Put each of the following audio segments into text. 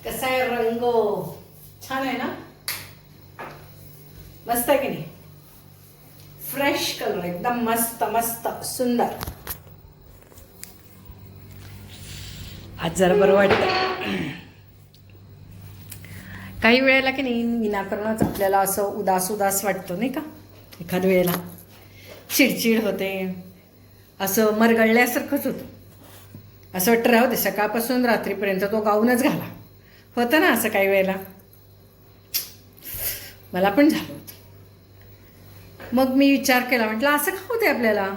कसा आहे रंग? छान आहे ना? मस्त आहे की नाही? फ्रेश कलर, एकदम मस्त मस्त सुंदर. आज जरा बरं वाटतं. काही वेळेला की नाही विनाकारणच आपल्याला असं उदास उदास वाटतं नाही का? एखाद वेळेला चिडचिड होते, असं मरगळल्यासारखंच होतं. असं वाटतं राहू दे, सकाळपासून रात्रीपर्यंत तो गाऊनच घाला. होतं ना असं काही वेळेला? मला पण झालं होतं. मग मी विचार केला, म्हटलं असं का होते आपल्याला?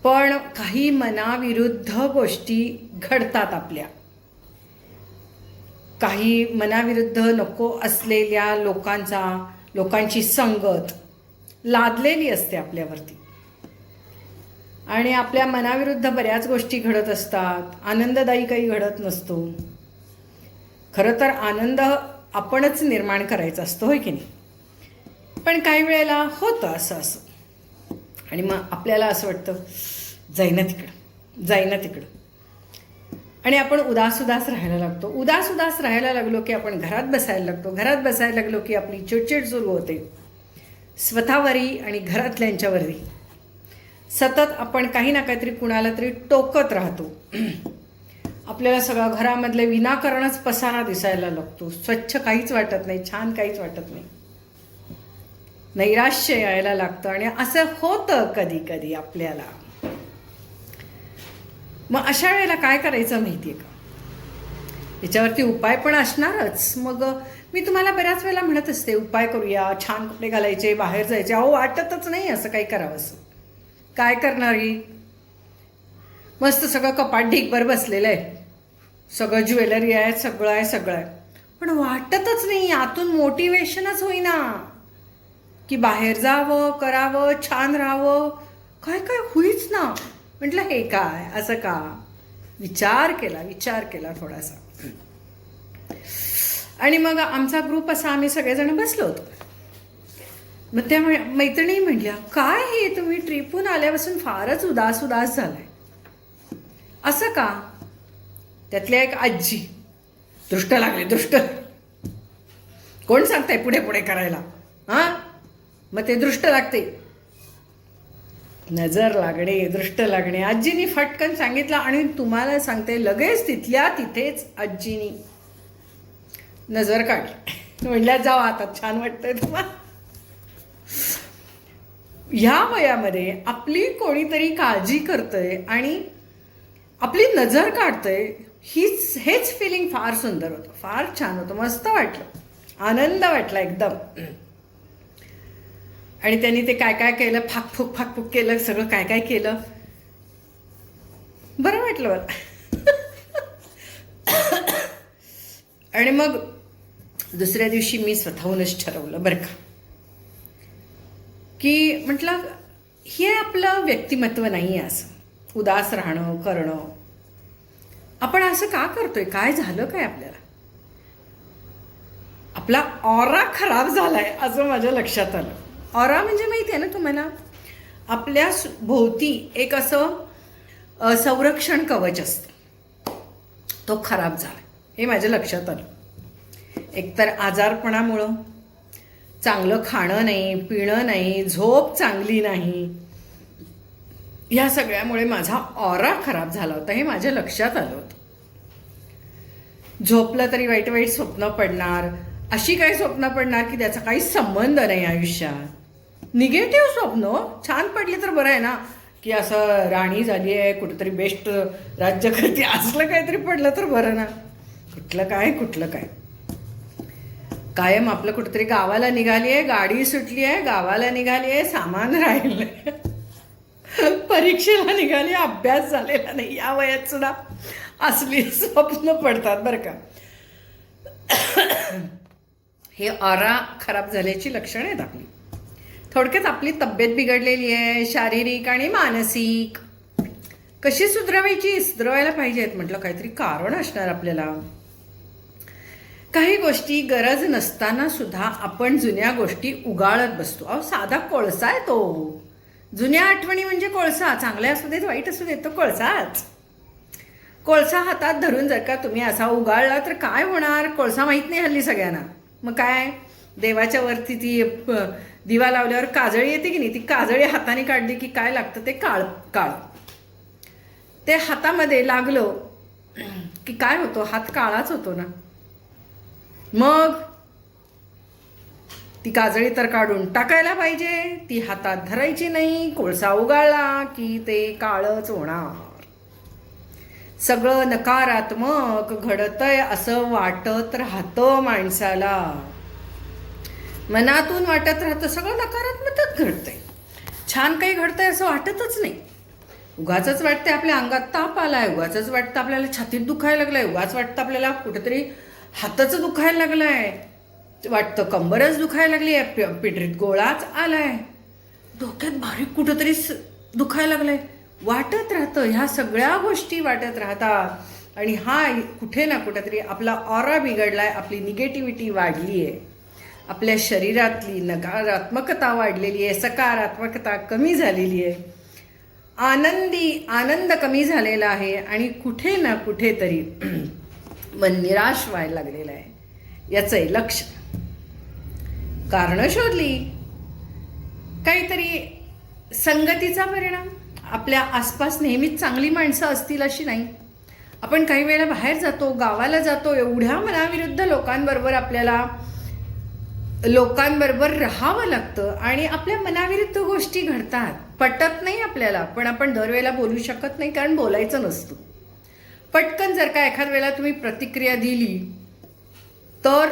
पण काही मनाविरुद्ध गोष्टी घडतात आपल्या. काही मनाविरुद्ध नको असलेल्या लोकांची संगत लादलेली असते आपल्यावरती. आणि आपल्या मनाविरुद्ध बऱ्याच गोष्टी घडत असतात. आनंददायी काही घडत नसतो. खरं तर आनंद आपणच निर्माण करायचा असतो, होय की नाही? पण काही वेळेला होतं असं. आणि मग आपल्याला असं वाटतं जाईना तिकडं. आणि आपण उदास राहायला लागतो. उदास राहायला लागलो की आपण घरात बसायला लागतो. घरात बसायला लागलो की आपली चिडचिड सुरू होते, स्वतःवरी आणि घरातल्यांच्यावरही. सतत आपण काही ना काहीतरी कुणाला तरी टोकत राहतो. आपल्याला सगळं घरामधले विनाकारणच पसारा दिसायला लागतो. स्वच्छ काहीच वाटत नाही, छान काहीच वाटत नाही. नैराश्य यायला लागतं. आणि असं होतं कधी कधी आपल्याला. मग अशा वेळेला काय करायचं माहिती आहे का? याच्यावरती उपाय पण असणारच. मग मी तुम्हाला बऱ्याच वेळेला म्हणत असते, उपाय करूया, छान कपडे घालायचे, बाहेर जायचे. अहो वाटतच नाही असं काही करावं. असं काय करणार ही? मस्त सगळं कपाट ढीकभर बसलेलं आहे, सगळं ज्वेलरी आहे, सगळं आहे, पण वाटतच नाही, आतून मोटिवेशनच होईना की बाहेर जावं, करावं, छान राहावं. काय होईच ना. म्हटलं हे काय, असं का? विचार केला थोडासा. आणि मग आमचा ग्रुप असा, आम्ही सगळेजण बसलो होतो. मग त्या मैत्रिणी म्हटल्या, काय हे तुम्ही ट्रिपहून आल्यापासून फारच उदास झालाय, असं का? त्यातल्या एक आजी, दृष्ट लागले. कोण सांगताय पुढे करायला? हां, मग ते दृष्ट लागते, नजर लागणे, दृष्ट लागणे. आजीनी फटकन सांगितलं. आणि तुम्हाला सांगते, लगेच तिथल्या तिथेच आजीनी नजर काढली. म्हटल्या जाऊ आता, छान वाटतंय तुम्हाला? ह्या वयामध्ये आपली कोणीतरी काळजी करतंय आणि आपली नजर काढतंय, हेच फिलिंग फार सुंदर होतं, फार छान होतं, मस्त वाटलं, आनंद वाटला एकदम. आणि त्यांनी ते काय केलं, फाकफूक केलं, सगळं काय केलं, बरं वाटलं मला. आणि मग दुसऱ्या दिवशी मी स्वतःहूनच ठरवलं बरं का, की म्हटलं हे आपलं व्यक्तिमत्व नाही आहे असं उदास राहणं, करणं. आपण असं का करतोय? काय झालं काय आपल्याला? आपला ऑरा खराब झालाय असं माझ्या लक्षात आलं. ऑरा म्हणजे माहिती आहे ना तुम्हाला? आपल्या भोवती एक असं संरक्षण कवच असतं, तो खराब झाला हे माझ्या लक्षात आलं. एकतर आजारपणामुळं, चांगलं खाणं नाही, पिणं नाही, झोप चांगली नाही, या सगळ्यामुळे माझा ऑरा खराब झाला होता हे माझ्या लक्षात आलं होतं. झोपलं तरी वाईट स्वप्न पडणार, अशी काही स्वप्न पडणार की त्याचा काही संबंध नाही आयुष्यात. निगेटिव्ह स्वप्न छान पडली तर बरं आहे ना, की असं राणी झाली आहे, कुठेतरी बेस्ट राज्य करते, असलं काहीतरी पडलं तर बरं ना. कुठलं काय कायम आपलं कुठेतरी गावाला निघाली आहे, गाडी सुटली आहे, गावाला निघाली आहे, सामान राहिलंय, परीक्षेला निघाली, अभ्यास झालेला नाही. या वयात सुद्धा असली स्वप्न पडतात बरं का. हे ऑरा खराब झाल्याची लक्षणं आहेत आपली. थोडक्यात आपली तब्येत बिघडलेली आहे, शारीरिक आणि मानसिक. कशी सुधरवायला पाहिजेत. म्हटलं काहीतरी कारण असणार आपल्याला. काही गोष्टी गरज नसताना सुद्धा आपण जुन्या गोष्टी उगाळत बसतो. अहो साधा कोळसा आहे तो. जुन्या आठवणी म्हणजे कोळसा, चांगल्या असू देत वाईट असू देत, तो कोळसाच. कोळसा हातात धरून जर का तुम्ही असा उगाळला तर काय होणार? कोळसा माहीत नाही हल्ली सगळ्यांना. मग काय, देवाच्या वरती ती दिवा लावल्यावर काजळी येते की नाही, ती काजळी हाताने काढली की काय लागतं? ते काळ काळ. ते हातामध्ये लागलं की काय होतो? हात काळाच होतो ना. मग ती काजळी तर काढून टाकायला पाहिजे, ती हातात धरायची नाही. कोळसा उगाळला की ते काळच होणार. सगळं नकारात्मक घडतंय असं वाटत राहतं माणसाला, मनातून वाटत राहतं सगळं नकारात्मकच घडतंय, छान काही घडतंय असं वाटतच नाही. उगाचच वाटतंय आपल्या अंगात ताप आलाय, उगाचच वाटतं आपल्याला छातीत दुखायला लागलाय, उगाच वाटतं आपल्याला कुठेतरी हाताचं दुखायला लागलाय, वाटतं कंबरच दुखायला लागली आहे, पिठरीत गोळाच आलाय, डोक्यात बारीक कुठंतरी दुखायला लागलंय, वाटत राहतं. ह्या सगळ्या गोष्टी वाटत राहतात आणि हा कुठे ना कुठेतरी आपला ऑरा बिघडलाय, आपली निगेटिव्हिटी वाढली आहे, आपल्या शरीरातली नकारात्मकता वाढलेली आहे, सकारात्मकता कमी झालेली आहे, आनंद कमी झालेला आहे आणि कुठे ना कुठेतरी मन निराश व्हायला लागलेलं आहे. याचं लक्ष कारणं शोधली, काहीतरी संगतीचा परिणाम. आपल्या आसपास नेहमीच चांगली माणसं असतील अशी नाही. आपण काही वेळेला बाहेर जातो, गावाला जातो, एवढ्या मनाविरुद्ध लोकांबरोबर राहावं लागतं आणि आपल्या मनाविरुद्ध गोष्टी घडतात, पटत नाही आपल्याला, पण आपण दरवेळेला बोलू शकत नाही कारण बोलायचं नसतं. पटकन जर का एखाद वेळेला तुम्ही प्रतिक्रिया दिली तर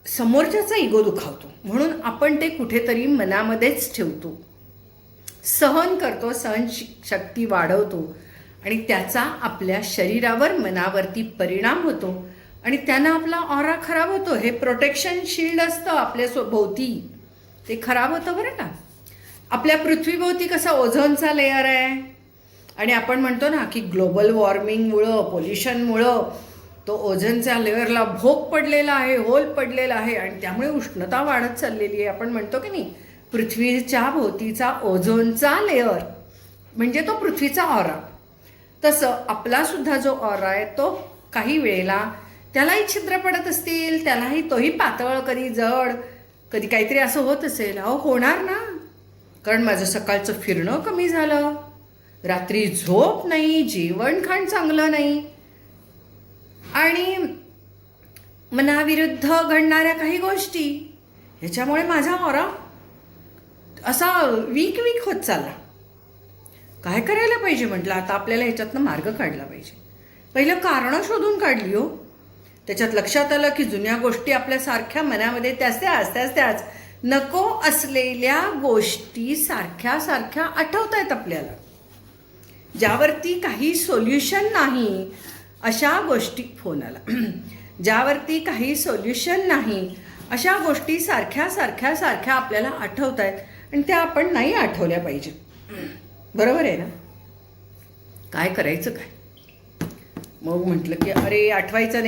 समोरच्याचा इगो दुखावतो, म्हणून आपण ते कुठेतरी मनामध्येच ठेवतो, सहन करतो, सहनशक्ती वाढवतो आणि त्याचा आपल्या शरीरावर मनावरती परिणाम होतो आणि त्यानं आपला ऑरा खराब होतो. हे प्रोटेक्शन शिल्ड असतं आपल्या भोवती, ते खराब होतं बरं का. आपल्या पृथ्वीभोवती कसा ओझोनचा लेअर आहे आणि आपण म्हणतो ना की ग्लोबल वॉर्मिंगमुळं, पोल्युशनमुळं तो ओझोनच्या लेअरला भोग पडलेला आहे, होल पडलेला आहे आणि त्यामुळे उष्णता वाढत चाललेली आहे. आपण म्हणतो की नाही, पृथ्वीच्या भोवतीचा ओझोनचा लेअर म्हणजे तो पृथ्वीचा ऑरा. तसं आपलासुद्धा जो ऑरा आहे तो काही वेळेला त्यालाही छिद्र पडत असतील, त्यालाही तोही पातळ, कधी जड, कधी काहीतरी असं होत असेल. अहो होणार ना, कारण माझं सकाळचं फिरणं कमी झालं, रात्री झोप नाही, जेवण खाण चांगलं नाही आणि मनाविरुद्ध घडणाऱ्या काही गोष्टी, ह्याच्यामुळे माझा ऑरा असा वीक होत चालला. काय करायला पाहिजे म्हटलं, आता आपल्याला ह्याच्यातनं मार्ग काढला पाहिजे. पहिलं कारणं शोधून काढली हो, त्याच्यात लक्षात आलं की जुन्या गोष्टी आपल्यासारख्या मनामध्ये त्याच नको असलेल्या गोष्टी सारख्या आठवत आहेत आपल्याला, ज्यावरती काही सोल्युशन नाही अशा गोष्टी, फोन आला, ज्यावरती काही सोल्युशन नाही अशा गोष्टी सारख्या आपल्याला आठवत आहेत आणि त्या आपण नाही आठवल्या पाहिजे. बरोबर आहे ना? काय करायचं काय? मग म्हटलं की अरे आठवायचं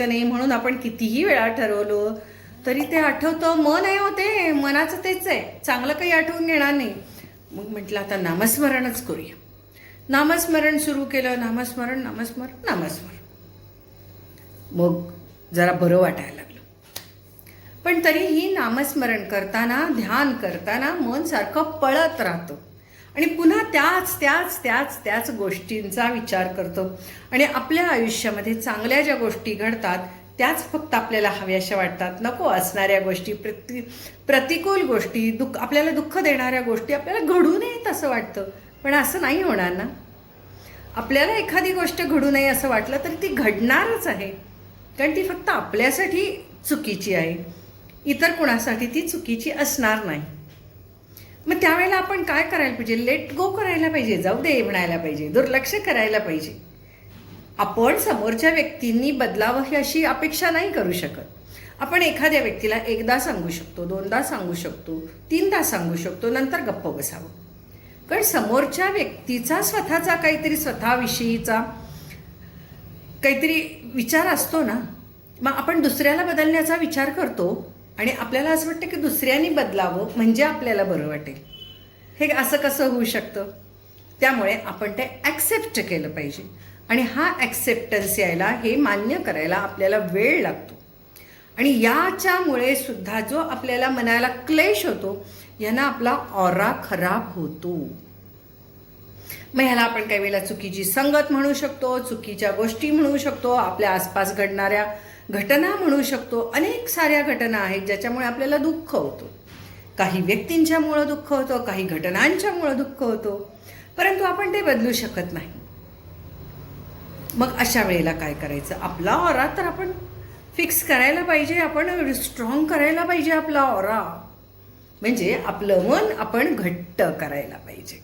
नाही म्हणून आपण कितीही वेळा ठरवलं तरी ते आठवतं. मन आहे होते, मनाचं तेच आहे, चांगलं काही आठवून घेणार नाही. मग म्हटलं आता नामस्मरणच करूया. नामस्मरण सुरू केलं, नामस्मरण. मग जरा बरं वाटायला लागलं. पण तरीही नामस्मरण करताना, ध्यान करताना मन सारखं पळत राहतं आणि पुन्हा त्याच गोष्टींचा विचार करतो आणि आपल्या आयुष्यामध्ये चांगल्या ज्या गोष्टी घडतात त्याच फक्त आपल्याला हव्याशा वाटतात. नको असणाऱ्या गोष्टी, प्रतिकूल गोष्टी, आपल्याला दुःख देणाऱ्या गोष्टी आपल्याला घडू नयेत असं वाटतं. पण असं नाही होणार ना. आपल्याला एखादी गोष्ट घडू नये असं वाटलं तरी ती घडणारच आहे, कारण ती फक्त आपल्यासाठी चुकीची आहे, इतर कोणासाठी ती चुकीची असणार नाही. मग त्यावेळेला आपण काय करायला पाहिजे? लेट गो करायला पाहिजे, जाऊ दे म्हणायला पाहिजे, दुर्लक्ष करायला पाहिजे. आपण समोरच्या व्यक्तींनी बदलावं ही अशी अपेक्षा नाही करू शकत. आपण एखाद्या व्यक्तीला एकदा सांगू शकतो, दोनदा सांगू शकतो, तीनदा सांगू शकतो, नंतर गप्प बसावं. कारण समोरच्या व्यक्तीचा स्वतःचा काहीतरी, स्वतःविषयीचा काहीतरी विचार असतो ना. मग आपण दुसऱ्याला बदलण्याचा विचार करतो आणि आपल्याला असं वाटतं की दुसऱ्यांनी बदलावं म्हणजे आपल्याला बरं वाटेल. हे असं कसं होऊ शकतं? त्यामुळे आपण ते ॲक्सेप्ट केलं पाहिजे. आणि हा ॲक्सेप्टन्स यायला, हे मान्य करायला आपल्याला वेळ लागतो. आणि याच्यामुळे सुद्धा जो आपल्याला मनाला क्लेश होतो, यानं आपला ऑरा खराब होतो. मग ह्याला आपण काही वेळेला चुकीची संगत म्हणू शकतो, चुकीच्या गोष्टी म्हणू शकतो, आपल्या आसपास घडणाऱ्या घटना म्हणू शकतो. अनेक साऱ्या घटना आहेत ज्याच्यामुळे आपल्याला दुःख होतो. काही व्यक्तींच्यामुळं दुःख होतं, काही घटनांच्यामुळं दुःख होतो, परंतु आपण ते बदलू शकत नाही. मग अशा वेळेला काय करायचं? आपला ऑरा तर आपण फिक्स करायला पाहिजे, आपण स्ट्रॉंग करायला पाहिजे आपला ऑरा. म्हणजे आपलं मन आपण घट्ट करायला पाहिजे.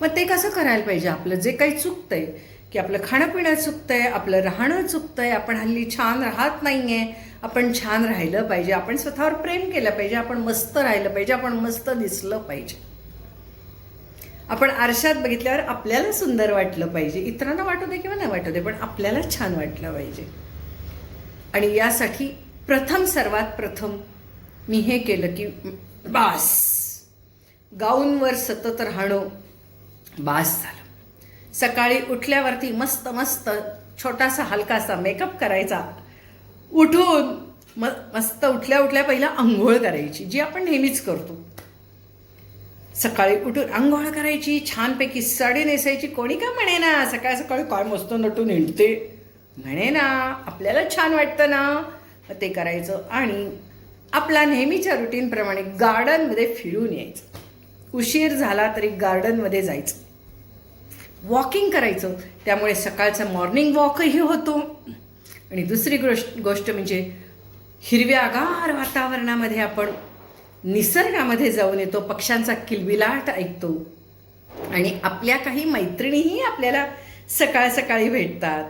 मग ते कसं करायला पाहिजे? आपलं जे काही चुकतंय, की आपलं खाणंपिणं चुकतंय, आपलं राहणं चुकतंय, आपण हल्ली छान राहत नाही आहे, आपण छान राहिलं पाहिजे, आपण स्वतःवर प्रेम केलं पाहिजे, आपण मस्त राहिलं पाहिजे, आपण मस्त दिसलं पाहिजे, आपण आरशात बघितल्यावर आपल्याला सुंदर वाटलं पाहिजे. इतरांना वाटू दे किंवा नाही वाटू दे, पण आपल्याला छान वाटलं पाहिजे. आणि यासाठी सर्वात प्रथम मी हे केलं की बास, गाऊनवर सतत राहणं बास झालं. सकाळी उठल्यावरती मस्त मस्त छोटासा हलकासा मेकअप करायचा, उठून मस्त उठल्या उठल्या पहिला आंघोळ करायची, जी आपण नेहमीच करतो. सकाळी उठून आंघोळ करायची, छानपैकी साडी नेसायची. कोणी का म्हणे ना सकाळी सकाळी काय मस्त नटून हिंडते, म्हणे ना, आपल्याला छान वाटतं ना, ते करायचं. आणि आपला नेहमीच्या रुटीनप्रमाणे गार्डनमध्ये फिरून यायचं. उशीर झाला तरी गार्डनमध्ये जायचं, वॉकिंग करायचं. त्यामुळे सकाळचा मॉर्निंग वॉकही होतो. आणि दुसरी गोष्ट म्हणजे हिरव्यागार वातावरणामध्ये आपण निसर्गामध्ये जाऊन येतो, पक्ष्यांचा किलबिलाट ऐकतो. आणि आपल्या काही मैत्रिणीही आपल्याला सकाळ सकाळी भेटतात.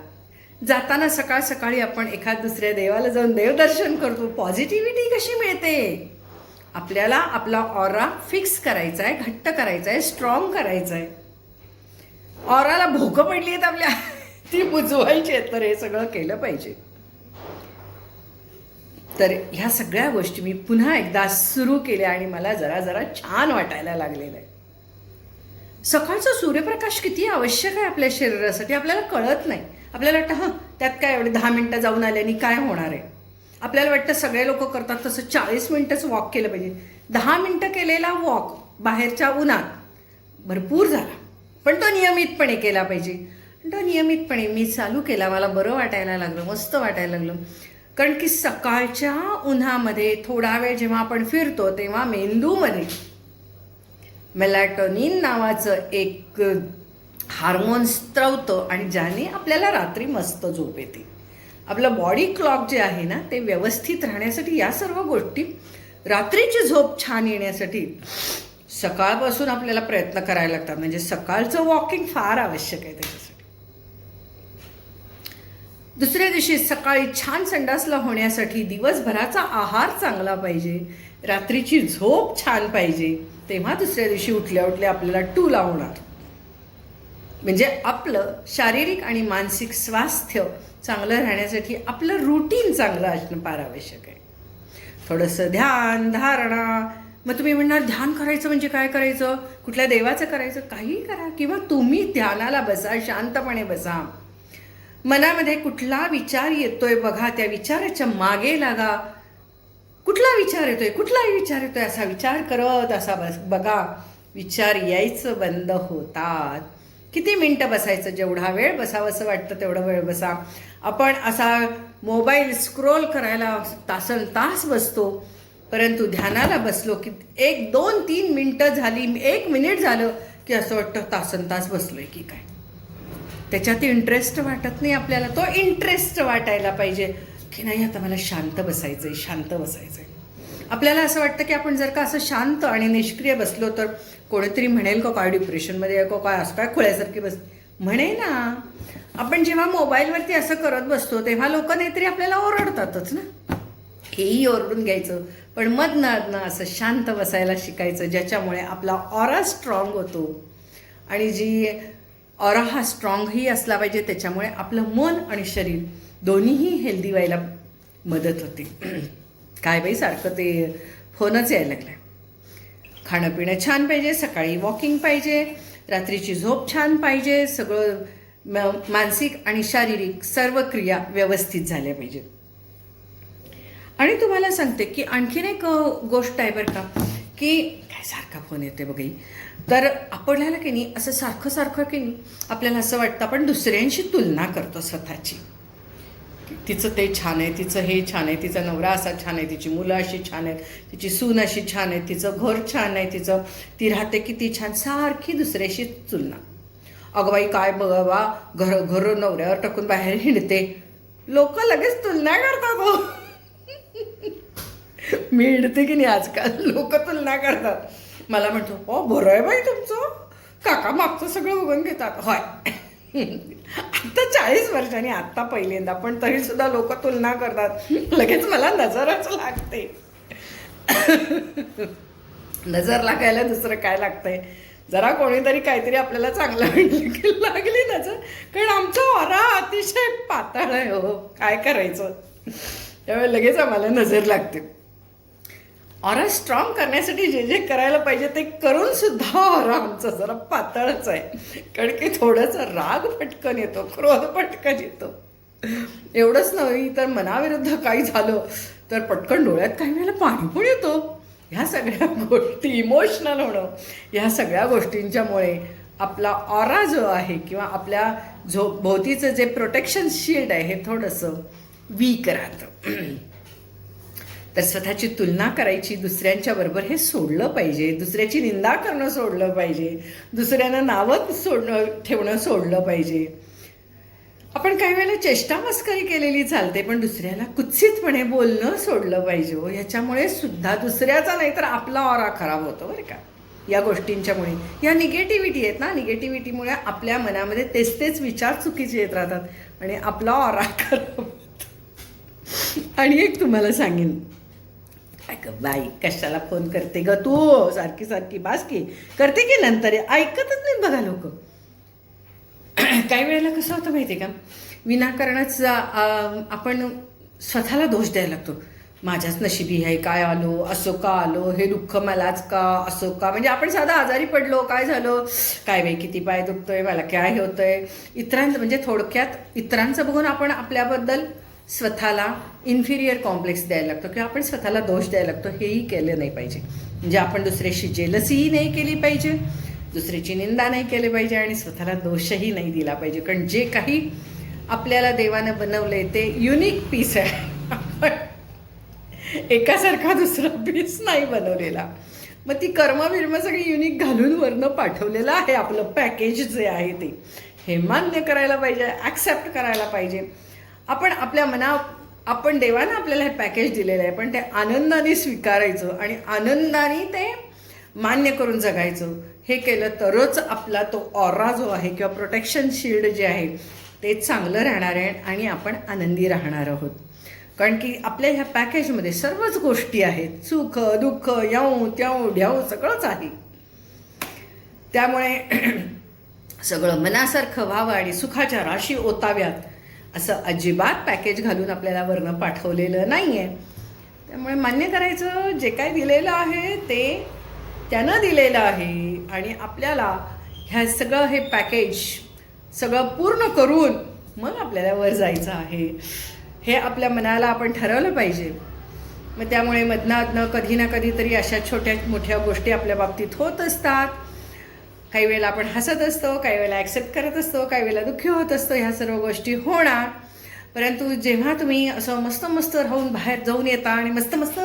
जाताना सकाळ सकाळी आपण एखाद दुसऱ्या देवाला जाऊन देवदर्शन करतो. पॉझिटिव्हिटी कशी मिळते? आपल्याला आपला ऑरा फिक्स करायचा आहे, घट्ट करायचा आहे, स्ट्रॉंग करायचा आहे. ऑराला भोकं पडली आहेत आपल्या, ती बुजवायची आहेत. तर हे सगळं केलं पाहिजे. तर ह्या सगळ्या गोष्टी मी पुन्हा एकदा सुरू केल्या आणि मला जरा जरा छान वाटायला लागलेलं आहे. सकाळचा सूर्यप्रकाश किती आवश्यक आहे आपल्या शरीरासाठी आपल्याला कळत नाही. आपल्याला वाटतं हां त्यात काय एवढे 10 मिनटं जाऊन आल्याने काय होणार आहे. आपल्याला वाटतं सगळे लोक करतात तसं 40 मिनटंच वॉक केलं पाहिजे. 10 मिनटं केलेला वॉक बाहेरच्या उन्हात भरपूर झाला, पण तो नियमितपणे केला पाहिजे. तो नियमितपणे मी चालू केला, मला बरं वाटायला लागलं, मस्त वाटायला लागलं. कारण की सकाळच्या उन्हामध्ये थोडा वेळ जेव्हा आपण फिरतो तेव्हा मेंदूमध्ये मेलॅटोनिन नावाचं एक हार्मोन स्त्रवतं आणि ज्याने आपल्याला रात्री मस्त झोप येते. आपलं बॉडी क्लॉक जे आहे ना ते व्यवस्थित राहण्यासाठी या सर्व गोष्टी, रात्रीची झोप छान येण्यासाठी सकाळपासून आपल्याला प्रयत्न करायला लागतात. म्हणजे सकाळचं वॉकिंग फार आवश्यक आहे त्याच्यासाठी. दुसऱ्या दिवशी सकाळी छान संडासला होण्यासाठी दिवसभराचा आहार चांगला पाहिजे, रात्रीची झोप छान पाहिजे. तेव्हा दुसऱ्या दिवशी उठल्या उठल्या आपल्याला टू लावणार. म्हणजे आपलं शारीरिक आणि मानसिक स्वास्थ्य चांगलं राहण्यासाठी आपलं रुटीन चांगलं असणं फार आवश्यक आहे. थोडंसं ध्यान धारणा. मग तुम्ही म्हणणार ध्यान करायचं म्हणजे काय करायचं? कुठल्या देवाचं करायचं? काहीही करा, किंवा तुम्ही ध्यानाला बसा, शांतपणे बसा. मनामध्ये कुठला विचार येतोय बघा, त्या विचाराच्या मागे लागा. कुठला विचार येतोय, कुठलाही विचार येतोय असा विचार करत असा बघा. विचार यायचं बंद होतात. किती मिनटं बसायचं? जेवढा वेळ बसावंसं वाटतं तेवढा वेळ बसा. आपण असा मोबाईल स्क्रोल करायला तासन तास बसतो, परंतु ध्यानाला बसलो की 1, 2, 3 मिनटं झाली, 1 मिनिट झालं की असं वाटतं तासन तास बसलोय की काय. त्याच्यात इंटरेस्ट वाटत नाही आपल्याला. तो इंटरेस्ट वाटायला पाहिजे की नाही आता मला शांत बसायचं आहे, शांत बसायचं आहे. आपल्याला असं वाटतं की आपण जर का असं शांत आणि निष्क्रिय बसलो तर कोणीतरी म्हणेल का काय डिप्रेशनमध्ये आहे का काय, असं काय खुळ्यासारखी बस म्हणे ना. आपण जेव्हा मोबाईलवरती असं करत बसतो तेव्हा लोक नाहीतरी आपल्याला ओरडतातच ना. हेही ओरडून घ्यायचं, पण मधनं असं शांत बसायला शिकायचं, ज्याच्यामुळे आपला ऑरा स्ट्रॉंग होतो. आणि जी ऑरा हा स्ट्रॉंगही असला पाहिजे, त्याच्यामुळे आपलं मन आणि शरीर दोन्हीही हेल्दी व्हायला मदत होते. काय बाई सारखं ते फोनच यायला लागलं आहे. खाणं पिणं छान पाहिजे, सकाळी वॉकिंग पाहिजे, रात्रीची झोप छान पाहिजे, सगळं मानसिक आणि शारीरिक सर्व क्रिया व्यवस्थित झाल्या पाहिजेत. आणि तुम्हाला सांगते की आणखीन एक गोष्ट आहे बरं का, की काय सारखा फोन येते बघा. तर आपल्याला की नाही असं सारखं सारखं की नाही आपल्याला असं वाटतं आपण दुसऱ्यांशी तुलना करतो स्वतःची. तिचं ते छान आहे, तिचं हे छान आहे, तिचा नवरा असा छान आहे, तिची मुलं अशी छान आहेत, तिची सून अशी छान आहे, तिचं घर छान आहे, ती राहते किती छान, सारखी दुसऱ्याशी तुलना. अगं बाई काय बघा घर नवऱ्यावर टाकून बाहेर हिंडते, लोक लगेच तुलना करतात. हो मी हिंडते की नाही आजकाल, लोक तुलना करतात. मला म्हणतो हो बरं आहे बाई तुमचं, काका मागचं सगळं बघून घेतात. होय आता 40 वर्षांनी आत्ता पहिल्यांदा, पण तरी सुद्धा लोक तुलना करतात. लगेच मला नजरच लागते. नजर लागायला दुसरं काय लागतंय, जरा कोणीतरी काहीतरी आपल्याला चांगलं म्हटलं की लागली नजर. कारण आमचा ऑरा अतिशय पातळ आहे हो, काय करायचं. त्यामुळे लगेच आम्हाला नजर लागते. ऑरा स्ट्रॉंग करण्यासाठी जे जे करायला पाहिजे ते करून सुद्धा ऑरा आमचा जरा पातळच आहे. कारण की थोडंसं राग पटकन येतो, क्रोध पटकन येतो. एवढंच नाही तर मनाविरुद्ध काही झालं तर पटकन डोळ्यात काही वेळेला पाणी पण येतो. ह्या सगळ्या गोष्टी, इमोशनल होणं, ह्या सगळ्या गोष्टींच्यामुळे आपला ऑरा जो आहे किंवा आपल्या भोवतीचं जे प्रोटेक्शन शील्ड आहे हे थोडंसं वीक राहतं. तर स्वतःची तुलना करायची दुसऱ्यांच्या बरोबर हे सोडलं पाहिजे. दुसऱ्याची निंदा करणं सोडलं पाहिजे. दुसऱ्यांना नावं ठेवणं सोडलं पाहिजे. आपण काही वेळेला चेष्टा मस्करी केलेली चालते, पण दुसऱ्याला कुत्सितपणे बोलणं सोडलं पाहिजे. ह्याच्यामुळे सुद्धा दुसऱ्याचा नाही तर आपला ऑरा खराब होतो बरं का. या गोष्टींच्यामुळे या निगेटिव्हिटी आहेत ना, निगेटिव्हिटीमुळे आपल्या मनामध्ये तेच विचार चुकीचे येत राहतात आणि आपला ऑरा खराब होतो. आणि एक तुम्हाला सांगेन, अगं बाई कशाला फोन करते ग तू सारखी सारखी, बास की करते की नंतर ऐकतच नाही बघा लोक. काही वेळेला कसं होतं माहिती आहे का, विनाकारणच आपण स्वतःला दोष द्यायला लागतो. माझ्याच नशिबी आहे, काय आलो, असं का आलो, हे दुःख मलाच का, असं का. म्हणजे आपण साधा आजारी पडलो, काय झालं, काय बाई किती पाय दुखतोय, मला काय होतंय, इतरांचं म्हणजे थोडक्यात इतरांचं बघून आपण आपल्याबद्दल स्वतःला इन्फिरियर कॉम्प्लेक्स द्यायला लागतो किंवा आपण स्वतःला दोष द्यायला लागतो. हेही केलं नाही पाहिजे. म्हणजे आपण दुसऱ्याशी जेलसीही नाही केली पाहिजे, दुसऱ्याची निंदा नाही केली पाहिजे आणि स्वतःला दोषही नाही दिला पाहिजे. कारण जे काही आपल्याला देवानं बनवलंय ते युनिक पीस आहे. आपण एकासारखा दुसरा पीस नाही बनवलेला. मग ती कर्मविर्म सगळी युनिक घालून वरनं पाठवलेलं आहे. आपलं पॅकेज जे आहे ते हे मान्य करायला पाहिजे, ॲक्सेप्ट करायला पाहिजे. आपण देवानं आपल्याला हे पॅकेज दिलेलं आहे, पण ते आनंदाने स्वीकारायचं आणि आनंदाने ते मान्य करून जगायचं. हे केलं तरच आपला तो ऑरा जो आहे किंवा प्रोटेक्शन शील्ड जे आहे ते चांगलं राहणार आहे आणि आपण आनंदी राहणार आहोत. कारण की आपल्या ह्या पॅकेजमध्ये सर्वच गोष्टी आहेत, सुख दुःख याऊ त्याऊ ढ्याऊ सगळंच आहे. त्यामुळे सगळं मनासारखं व्हावं आणि सुखाच्या राशी ओताव्यात असं अजिबात पॅकेज घालून आपल्याला वरनं पाठवलेलं नाही आहे. त्यामुळे मान्य करायचं, जे काय दिलेलं आहे ते त्यानं दिलेलं आहे आणि आपल्याला ह्या सगळं हे पॅकेज सगळं पूर्ण करून मग आपल्याला वर जायचं आहे. हे आपल्या मनाला आपण ठरवलं पाहिजे. मग त्यामुळे मधनं कधी ना कधीतरी अशा छोट्या मोठ्या गोष्टी आपल्या बाबतीत होत असतात. काही वेळेला आपण हसत असतो, काही वेळेला ॲक्सेप्ट करत असतो, काही वेळेला दुःखी होत असतो. ह्या सर्व गोष्टी होणार. परंतु जेव्हा तुम्ही असं मस्त राहून बाहेर जाऊन येता आणि मस्त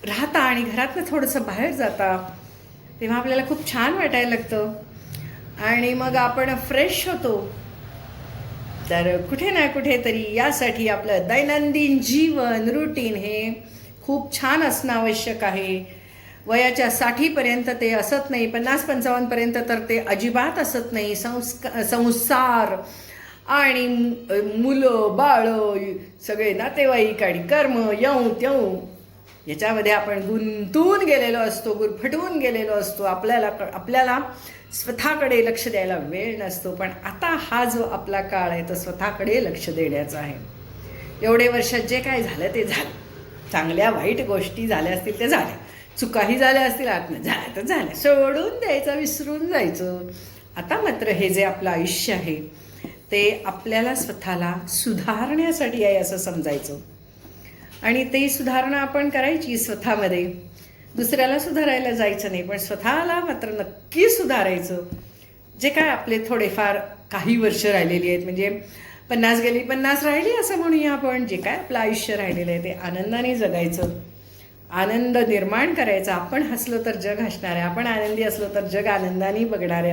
राहता आणि घरातनं थोडंसं बाहेर जाता, तेव्हा आपल्याला खूप छान वाटायला लागतं आणि मग आपण फ्रेश होतो. तर कुठे ना कुठेतरी यासाठी आपलं दैनंदिन जीवन रुटीन हे खूप छान असणं आवश्यक आहे. वयाच्या 60पर्यंत ते असत नाही, 50-55पर्यंत तर ते अजिबात असत नाही. संसार आणि मुलं बाळं सगळे नातेवाईक आणि कर्म येऊ त्याऊ याच्यामध्ये आपण गुंतून गेलेलो असतो, गुरफटून गेलेलो असतो. आपल्याला स्वतःकडे लक्ष द्यायला वेळ नसतो. पण आता हा जो आपला काळ आहे तो स्वतःकडे लक्ष देण्याचा आहे. एवढे वर्षात जे काय झालं ते झालं, चांगल्या वाईट गोष्टी झाल्या असतील ते झाल्या. चुकाही झाल्या असतील आत्म झाल्या तर झाल्या, सोडून द्यायचं, विसरून जायचं. आता मात्र हे जे आपलं आयुष्य आहे ते आपल्याला स्वतःला सुधारण्यासाठी आहे असं समजायचं. आणि ते सुधारणा आपण करायची स्वतःमध्ये. दुसऱ्याला सुधारायला जायचं नाही, पण स्वतःला मात्र नक्की सुधारायचं. जे काय आपले थोडेफार काही वर्ष राहिलेली आहेत, म्हणजे 50 गेली 50 राहिली असं म्हणूया आपण, जे काय आपलं आयुष्य राहिलेलं आहे ते आनंदाने जगायचं, आनंद निर्माण करायचा. आपण हसलो तर जग हसणार आहे, आपण आनंदी असलो तर जग आनंदाने बघणार आहे.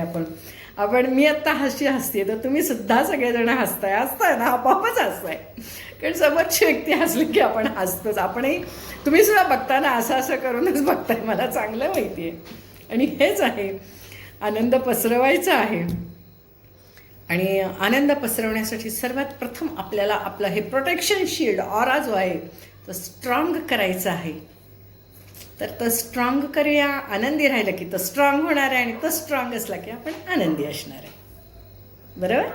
आपण मी आत्ता हसते तर तुम्ही सुद्धा सगळेजण हसताय ना, आपोआपच हसताय. कारण समोरची व्यक्ती हसली की आपण हसतोच. आपणही, तुम्ही सुद्धा बघताना असं करूनच बघताय, मला चांगलं माहिती आहे. आणि हेच आहे, आनंद पसरवायचा आहे. आणि आनंद पसरवण्यासाठी सर्वात प्रथम आपल्याला आपलं हे प्रोटेक्शन शील्ड ऑरा जो आहे तो स्ट्रॉंग करायचा आहे. तर तो स्ट्रॉंग करूया. आनंदी राहिलं की तो स्ट्रॉंग होणार आहे, आणि तो स्ट्रॉंग असला की आपण आनंदी असणार आहे. बरोबर.